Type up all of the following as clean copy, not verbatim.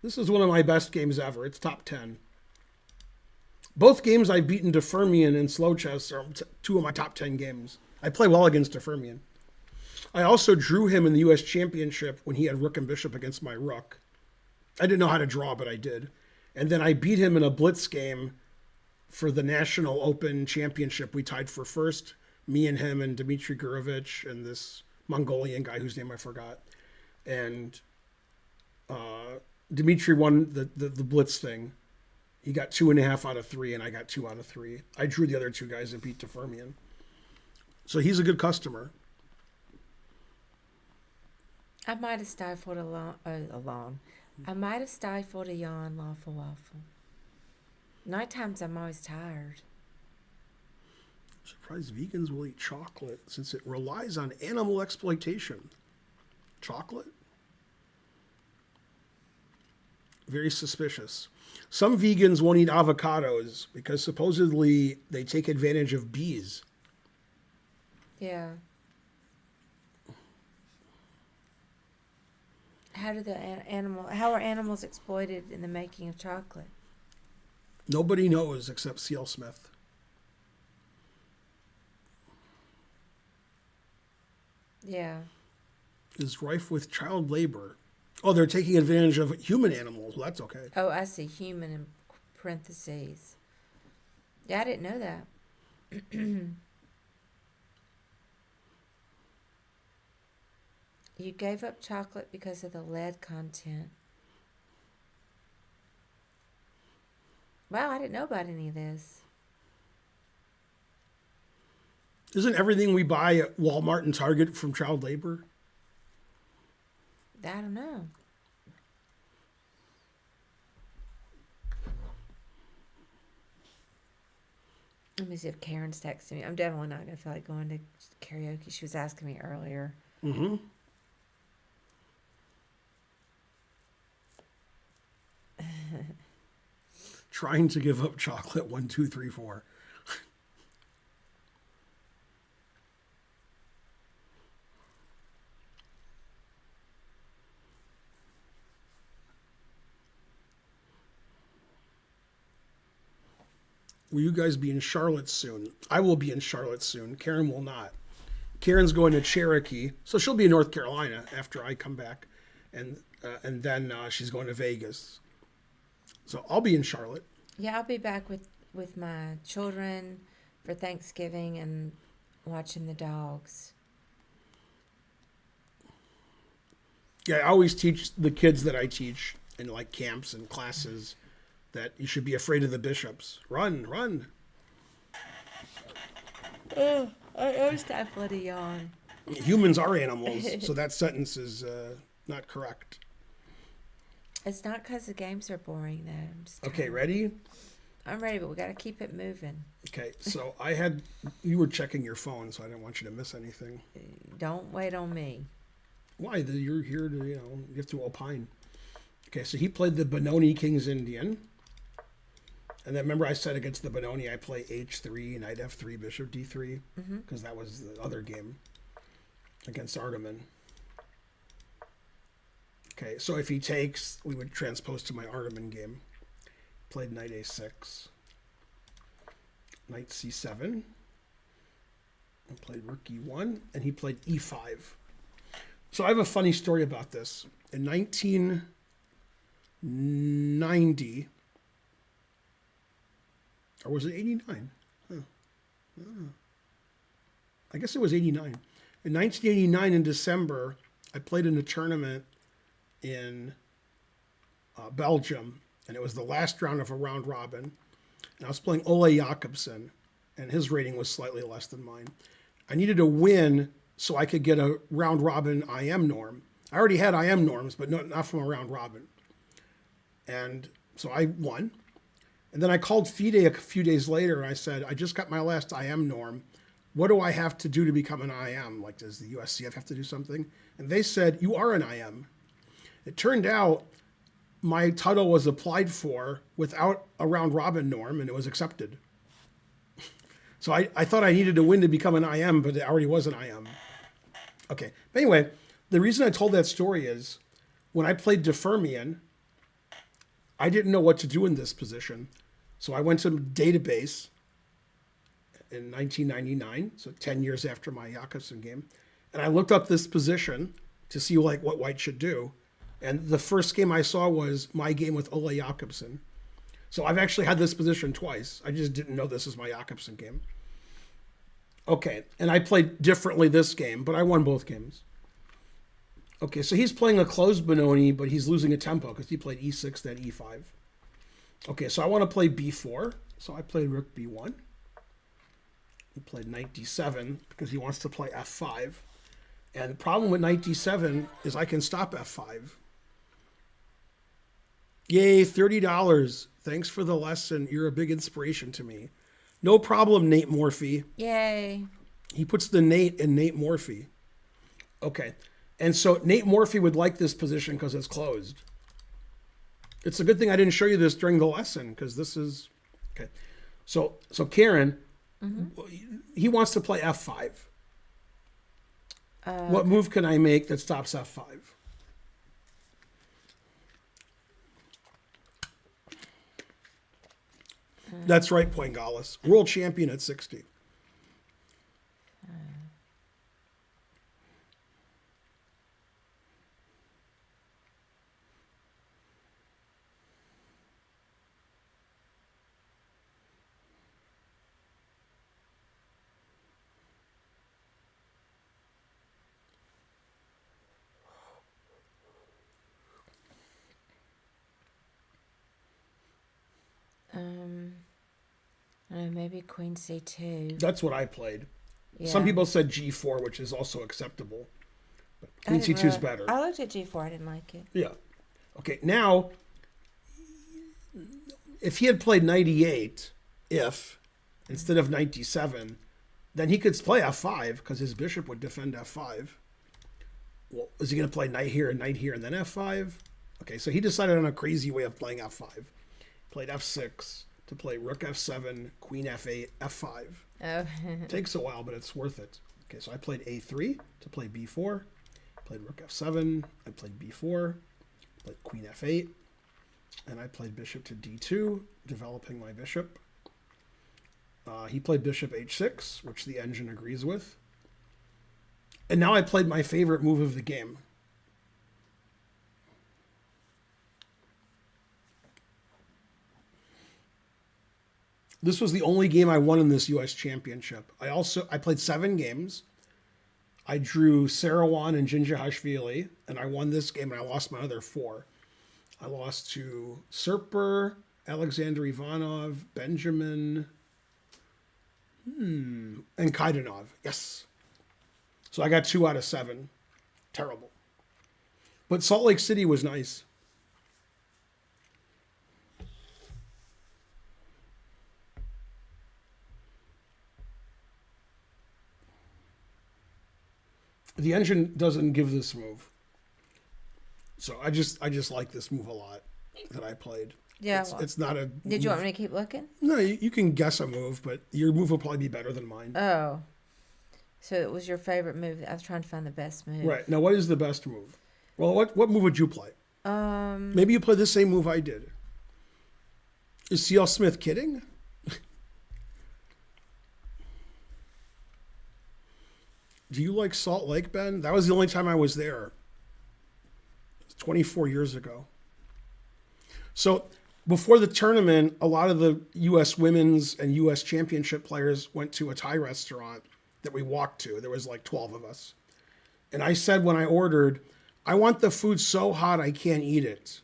This is one of my best games ever. It's top 10. Both games I've beaten Firmian and slow chess are two of my top 10 games. I play well against Firmian. I also drew him in the U.S. Championship when he had rook and bishop against my rook. I didn't know how to draw, but I did. And then I beat him in a blitz game for the National Open Championship. We tied for first, me and him and Dmitry Gurovich and this Mongolian guy whose name I forgot. And Dmitry won the blitz thing. He got 2.5 out of 3, and I got 2 out of 3. I drew the other two guys and beat Firmian. So he's a good customer. I might have stifled alone. I might have stifled a yawn, lawful waffle. Night times I'm always tired. Surprised vegans will eat chocolate since it relies on animal exploitation. Chocolate? Very suspicious. Some vegans won't eat avocados because supposedly they take advantage of bees. Yeah. How are animals exploited in the making of chocolate? Nobody knows except C.L. Smith. Yeah. Is rife with child labor. Oh, they're taking advantage of human animals. Well, that's okay. Oh, I see. Human in parentheses. Yeah, I didn't know that. You gave up chocolate because of the lead content. Wow, I didn't know about any of this. Isn't everything we buy at Walmart and Target from child labor? I don't know. Let me see if Karen's texting me. I'm definitely not going to feel like going to karaoke. She was asking me earlier. Mm-hmm. Trying to give up chocolate. 1, 2, 3, 4. Will you guys be in Charlotte soon? I will be in Charlotte soon. Karen will not. Karen's going to Cherokee, so she'll be in North Carolina after I come back, and then she's going to Vegas. So I'll be in Charlotte. Yeah, I'll be back with my children for Thanksgiving and watching the dogs. Yeah, I always teach the kids that I teach in like camps and classes that you should be afraid of the bishops. Run, run. Oh, I always stifled a yawn. Humans are animals, so that sentence is not correct. It's not because the games are boring, though. I'm just Okay, tired. ready? I'm ready, but we got to keep it moving. Okay, so you were checking your phone, so I didn't want you to miss anything. Don't wait on me. Why? You're here to, you have to opine. Okay, so he played the Benoni King's Indian. And then remember I said against the Benoni, I play h3, knight f3, bishop d3, because that was the other game against Artemin. Okay, so if he takes, we would transpose to my Artemin game. Played knight a6, knight c7, and played rook e1, and he played e5. So I have a funny story about this. In 1990, or was it 89? I guess it was 89. In 1989, in December, I played in a tournament in Belgium, and it was the last round of a round robin. And I was playing Ole Jacobsen, and his rating was slightly less than mine. I needed to win so I could get a round robin IM norm. I already had IM norms, but not from a round robin. And so I won. And then I called FIDE a few days later, and I said, I just got my last IM norm. What do I have to do to become an IM? Like, does the USCF have to do something? And they said, you are an IM. It turned out my title was applied for without a round robin norm, and it was accepted. So I thought I needed to win to become an IM, but it already was an IM. Okay. But anyway, the reason I told that story is when I played Firmian, I didn't know what to do in this position. So I went to database in 1999, so 10 years after my Jakobsen game. And I looked up this position to see like what white should do. And the first game I saw was my game with Ole Jakobsen. So I've actually had this position twice. I just didn't know this is my Jakobsen game. Okay, and I played differently this game, but I won both games. Okay, so he's playing a closed Benoni, but he's losing a tempo because he played e6, then e5. Okay, so I want to play b4, so I played rook b1. He played knight d7 because he wants to play f5. And the problem with knight d7 is I can stop f5. Yay, $30. Thanks for the lesson. You're a big inspiration to me. No problem, Nate Morphy. Yay. He puts the Nate in Nate Morphy. Okay. And so Nate Morphy would like this position because it's closed. It's a good thing I didn't show you this during the lesson because this is... Okay. So Karen, he wants to play f5. What move can I make that stops f5? That's right, Poingalis. World champion at 60. Maybe queen c2. That's what I played. Yeah. Some people said g4, which is also acceptable. But queen c2 is better. I looked at g4. I didn't like it. Yeah. Okay, now, if he had played knight e8, instead of knight d7, then he could play f5 because his bishop would defend f5. Well, is he going to play knight here, and then f5? Okay, so he decided on a crazy way of playing f5. Played f6 to play rook f7, queen f8, f5. Oh. Takes a while, but it's worth it. Okay, so I played a3 to play b4. Played rook f7. I played b4. Played queen f8. And I played bishop to d2, developing my bishop. He played bishop h6, which the engine agrees with. And now I played my favorite move of the game. This was the only game I won in this U.S. championship. I played 7 games. I drew Sarawan and Ginjahashvili, and I won this game, and I lost my other 4. I lost to Serper, Alexander Ivanov, Benjamin, and Kaidanov. Yes. So I got 2 out of 7. Terrible. But Salt Lake City was nice. The engine doesn't give this move. So I just like this move a lot that I played. Yeah. It's not a... Did you want me to keep looking? No, you can guess a move, but your move will probably be better than mine. Oh. So it was your favorite move. I was trying to find the best move. Right. Now, what is the best move? Well, what move would you play? Maybe you play the same move I did. Is C.L. Smith kidding? Do you like Salt Lake, Ben? That was the only time I was there. 24 years ago. So before the tournament, a lot of the U.S. women's and U.S. championship players went to a Thai restaurant that we walked to. There was like 12 of us. And I said when I ordered, I want the food so hot I can't eat it.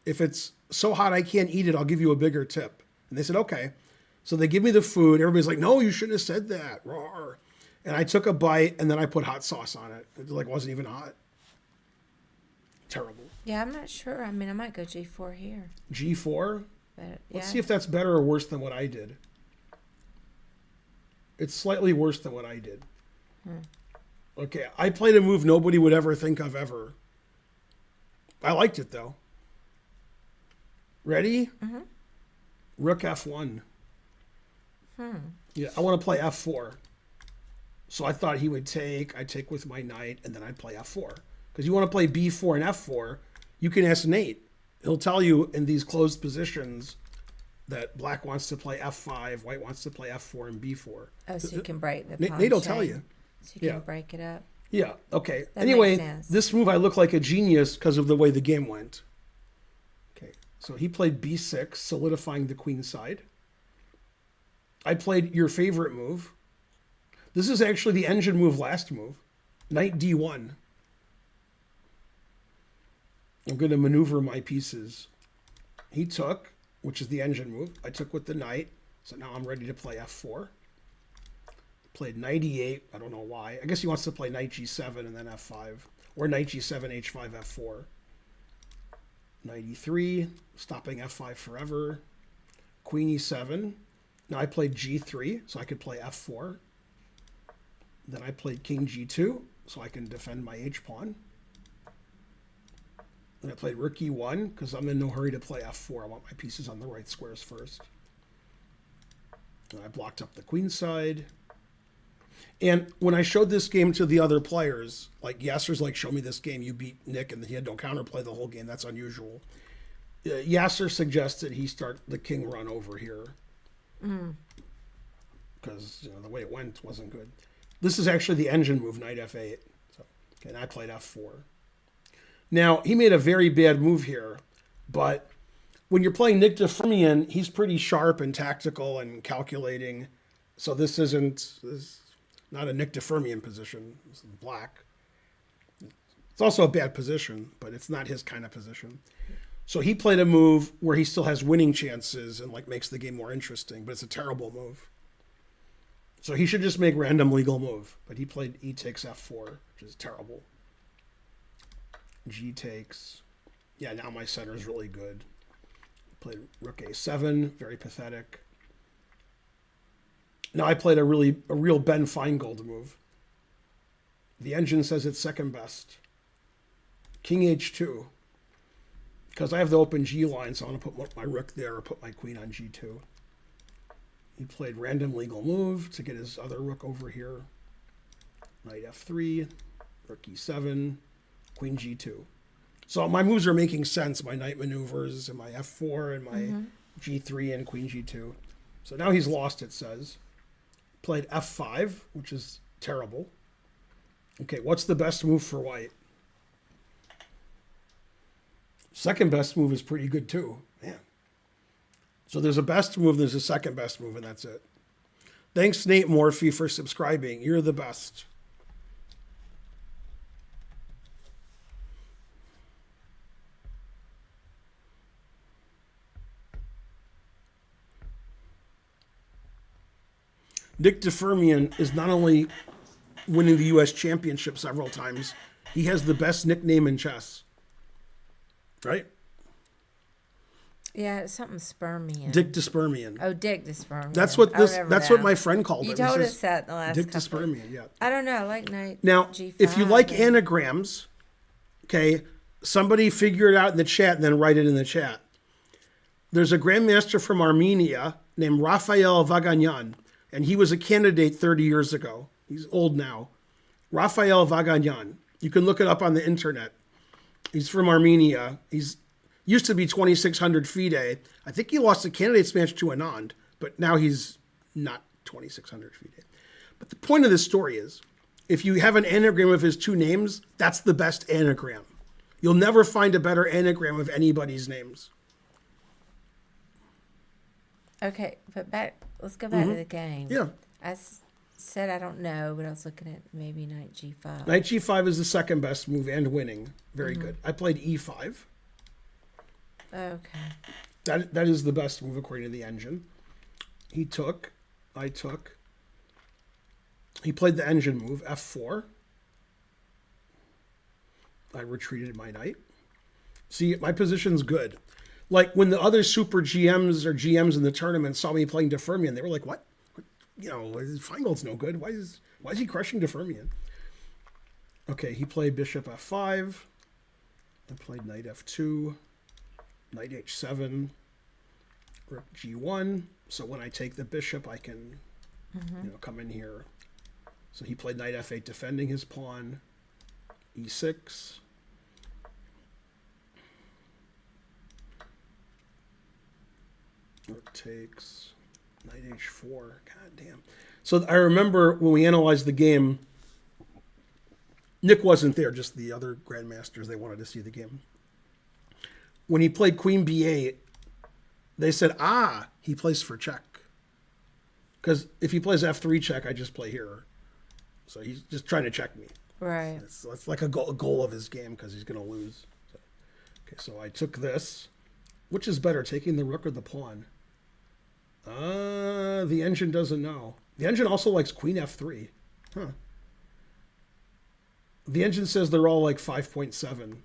If it's so hot I can't eat it, I'll give you a bigger tip. And they said, okay. So they give me the food. Everybody's like, no, you shouldn't have said that. Roar. And I took a bite, and then I put hot sauce on it. It wasn't even hot. Terrible. Yeah, I'm not sure. I mean, I might go G4 here. G4? But, yeah. Let's see if that's better or worse than what I did. It's slightly worse than what I did. Okay, I played a move nobody would ever think of ever. I liked it, though. Ready? Mm-hmm. Rook F1. Yeah, I want to play F4. So I thought he would take, I'd take with my knight, and then I'd play F4. Because you want to play B4 and F4, you can ask Nate. he'll tell you in these closed positions that black wants to play f5, white wants to play f4 and b4. Oh, so you can break the pawn Nate'll chain. tell you. So you Yeah. can break it up. Yeah, okay. That Anyway, makes sense. this move I look like a genius because of the way the game went. Okay, so he played b6, solidifying the queen side. I played your favorite move. This is actually the engine move last move. Knight d1. I'm going to maneuver my pieces. He took, which is the engine move. I took with the knight, so now I'm ready to play f4. Played knight e8. I don't know why. I guess he wants to play knight g7 and then f5. Or knight g7, h5, f4. Knight e3, stopping f5 forever. Queen e7. Now I played g3, so I could play f4. Then I played king g2, so I can defend my h-pawn. Then I played rook e1, because I'm in no hurry to play f4. I want my pieces on the right squares first. And I blocked up the queen side. And when I showed this game to the other players, like Yasser's like, show me this game, you beat Nick, and he had no counterplay the whole game. That's unusual. Yasser suggested he start the king run over here. Because the way it went wasn't good. This is actually the engine move, knight f8. So, okay, and I played f4. Now, he made a very bad move here, but when you're playing Nick de Firmian, he's pretty sharp and tactical and calculating. So this is not a Nick de Firmian position. This is black. It's also a bad position, but it's not his kind of position. So he played a move where he still has winning chances and like makes the game more interesting, but it's a terrible move. So he should just make random legal move, but he played e takes f4, which is terrible. G takes. Yeah, now my center is really good. Played rook a7, very pathetic. Now I played a real Ben Finegold move. The engine says it's second best. King h2. Because I have the open G line, so I want to put my rook there or put my queen on g2. He played random legal move to get his other rook over here. Knight f3, rook e7, queen g2. So my moves are making sense. My knight maneuvers and my f4 and my g3 and queen g2. So now he's lost, it says. Played f5, which is terrible. Okay, what's the best move for white? Second best move is pretty good too. Man. So there's a best move, there's a second best move, and that's it. Thanks, Nate Morphy, for subscribing. You're the best. Nick de Firmian is not only winning the U.S. championship several times, he has the best nickname in chess. Right? Yeah, it's something Spermian. Dick de Spermian. Oh, Dick de Spermian. That's what I this. remember That's now. what my friend called You it. told He us says, that in the last Dick de couple. Spermian. Yeah. I don't know. I like knight Now, G5 if you like and- anagrams, okay, somebody figure it out in the chat and then write it in the chat. There's a grandmaster from Armenia named Raphael Vaganyan, and he was a candidate 30 years ago. He's old now. Raphael Vaganyan. You can look it up on the internet. He's from Armenia. He's used to be 2,600 FIDE. I think he lost a candidates match to Anand, but now he's not 2,600 FIDE. But the point of this story is, if you have an anagram of his two names, that's the best anagram. You'll never find a better anagram of anybody's names. Okay, but let's go back to the game. Yeah. Said I don't know, but I was looking at maybe knight G5. Knight G5 is the second best move and winning. Very good. I played E5. Okay. That is the best move according to the engine. He took. I took. He played the engine move, F4. I retreated my knight. See, my position's good. Like when the other super GMs or GMs in the tournament saw me playing de Firmian, they were like, what? Finegold's no good. Why is he crushing de Firmian? Okay, he played bishop f5. I played knight f2, knight h7, rook g1. So when I take the bishop, I can come in here. So he played knight f8, defending his pawn, e6. It takes knight h4. God damn. So I remember when we analyzed the game, Nick wasn't there, just the other grandmasters. They wanted to see the game. When he played queen b8, they said, he plays for check. Because if he plays f3 check, I just play here. So he's just trying to check me. Right. It's like a goal of his game because he's going to lose. So, okay, so I took this. Which is better, taking the rook or the pawn? The engine doesn't know. The engine also likes queen f3. Huh. The engine says they're all like 5.7.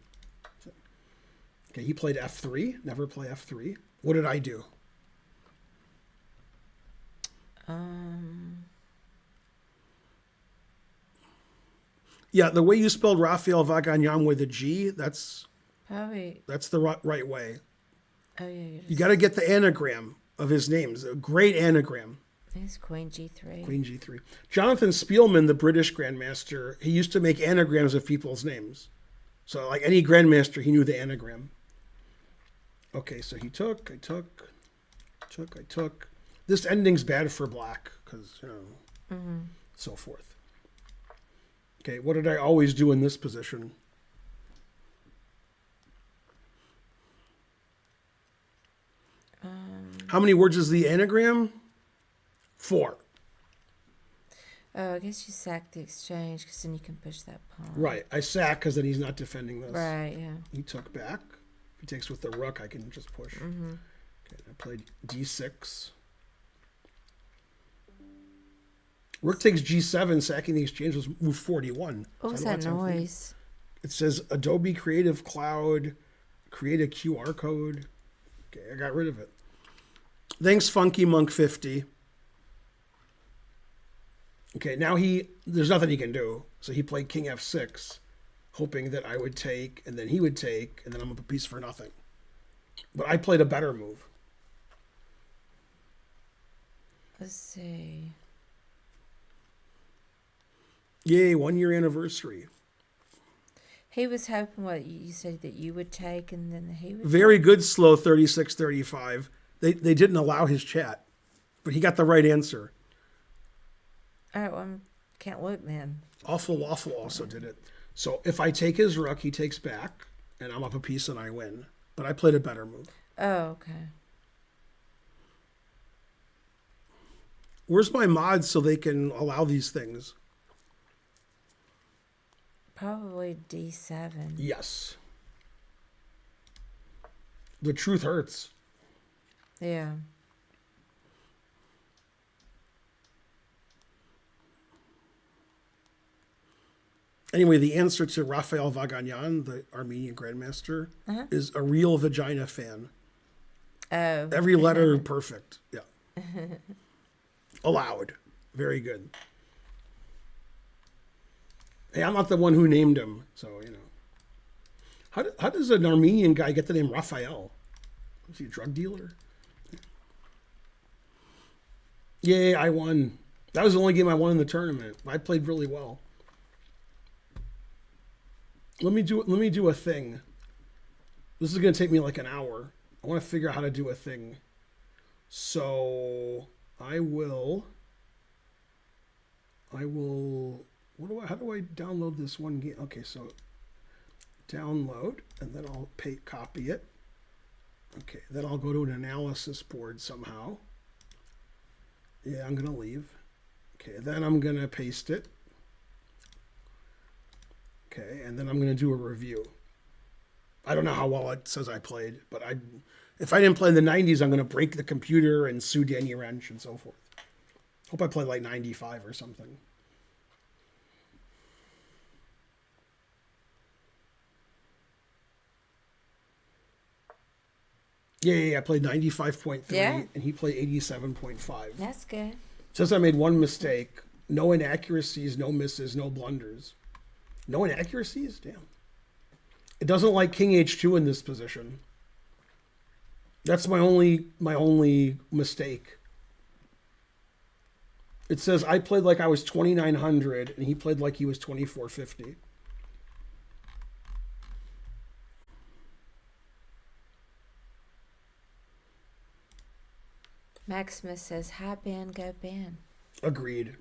Okay, he played f3. Never play f3. What did I do? Yeah, the way you spelled Raphael Vagagnan with a G, that's Probably. the right way. Oh, yeah. You got to get the anagram of his names. A great anagram. It's queen g3. Queen g3. Jonathan Spielman, the British grandmaster, he used to make anagrams of people's names. So like any grandmaster, he knew the anagram. Okay, so he took, I took. This ending's bad for black because, so forth. Okay, what did I always do in this position? How many words is the anagram? 4. Oh, I guess you sack the exchange because then you can push that pawn. Right, I sack because then he's not defending this. Right, yeah. He took back. If he takes with the rook, I can just push. Okay, I played d6. Rook takes g7, sacking the exchange was move 41. What was that noise? It says Adobe Creative Cloud, create a QR code. Okay, I got rid of it. Thanks, Funky Monk 50. Okay, now there's nothing he can do. So he played king f6, hoping that I would take, and then he would take, and then I'm up a piece for nothing. But I played a better move. Let's see. Yay, 1 year anniversary. He was hoping what you said that you would take, and then he would. Very good, slow 36-35. They didn't allow his chat, but he got the right answer. Oh, I can't look then. Awful Waffle also did it. So if I take his rook, he takes back, and I'm up a piece and I win. But I played a better move. Oh, okay. Where's my mods so they can allow these things? Probably D7. Yes. The truth hurts. Yeah. Anyway, the answer to Raphael Vagagnan, the Armenian grandmaster, is a real vagina fan. Oh. Every letter perfect. Yeah. Allowed. Very good. Hey, I'm not the one who named him, so, How does an Armenian guy get the name Raphael? Is he a drug dealer? Yay, I won. That was the only game I won in the tournament. I played really well. Let me do a thing. This is going to take me like an hour. I want to figure out how to do a thing. So I will how do I download this one game? Okay, so download, and then I'll copy it. Okay, then I'll go to an analysis board somehow. Yeah, I'm going to leave. Okay, then I'm going to paste it. Okay, and then I'm going to do a review. I don't know how well it says I played, but if I didn't play in the 90s, I'm going to break the computer and sue Danny Wrench and so forth. Hope I played like 95 or something. Yeah, I played 95.3, Yeah. and he played 87.5. That's good. Says I made one mistake. No inaccuracies, no misses, no blunders. No inaccuracies? Damn. It doesn't like King H2 in this position. That's my only mistake. It says I played like I was 2,900, and he played like he was 2,450. Maximus says, "Hi Ben, go Ben." Agreed.